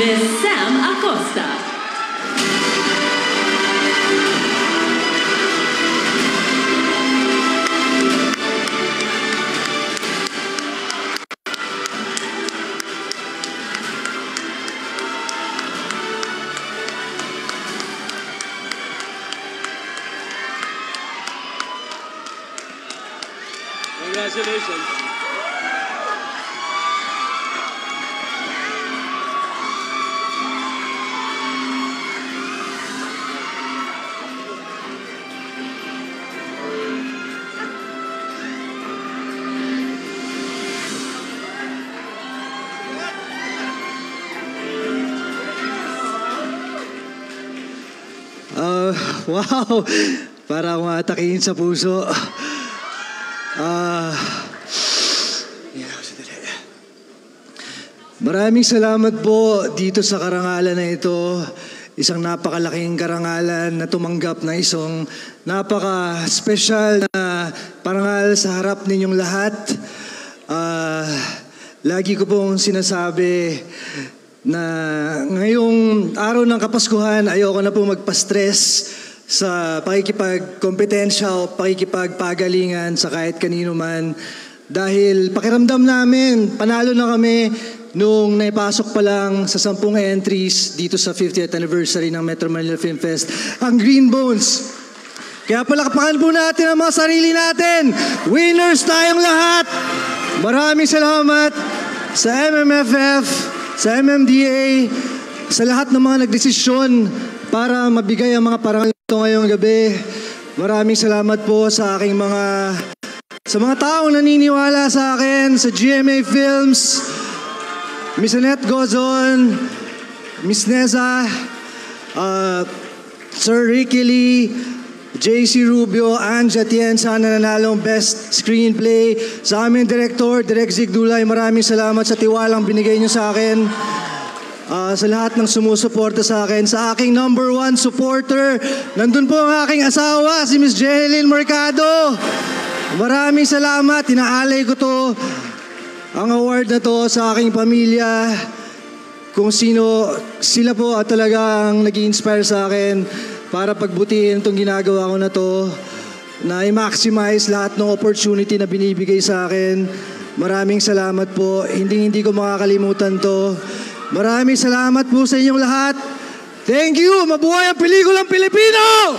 Miss Sam Acosta. Congratulations. Wow! Para akong atakihin sa puso. Maraming salamat po dito sa karangalan na ito. Isang napakalaking karangalan na tumanggap na isang napaka-special na parangal sa harap ninyong lahat. Lagi ko pong sinasabi na ngayong araw ng Kapaskuhan, ayoko na po magpa-stress sa pakikipagkompetensya o pakikipagpagalingan sa kahit kanino man. Dahil pakiramdam namin, panalo na kami nung naipasok pa lang sa 10 entries dito sa 50th anniversary ng Metro Manila Film Fest, ang Green Bones. Kaya palakpakan po natin ang mga sarili natin. Winners tayong lahat. Maraming salamat sa MMFF, sa MMDA, sa lahat ng mga nagdesisyon para mabigay ang mga parangal ito ngayong gabi. Maraming salamat po sa aking sa mga taong naniniwala sa akin, sa GMA Films, Miss Annette Gozon, Miss Neza, Sir Ricky Lee, JC Rubio, Anja Tienza na nanalong Best Screenplay. Sa aming Director, Direk Zig Dulay, maraming salamat sa tiwalang binigay niyo sa akin. Sa lahat ng sumusuporta sa akin. Sa aking #1 supporter, nandun po ang aking asawa, si Miss Jeneline Mercado. Maraming salamat. Inaalay ko to, ang award na to sa aking pamilya. Kung sila po at talagang nag-i-inspire sa akin para pagbutihin itong ginagawa ko na to, na i-maximize lahat ng opportunity na binibigay sa akin. Maraming salamat po. Hindi ko makakalimutan to. Maraming salamat po sa inyong lahat. Thank you! Mabuhay ang pelikulang Pilipino!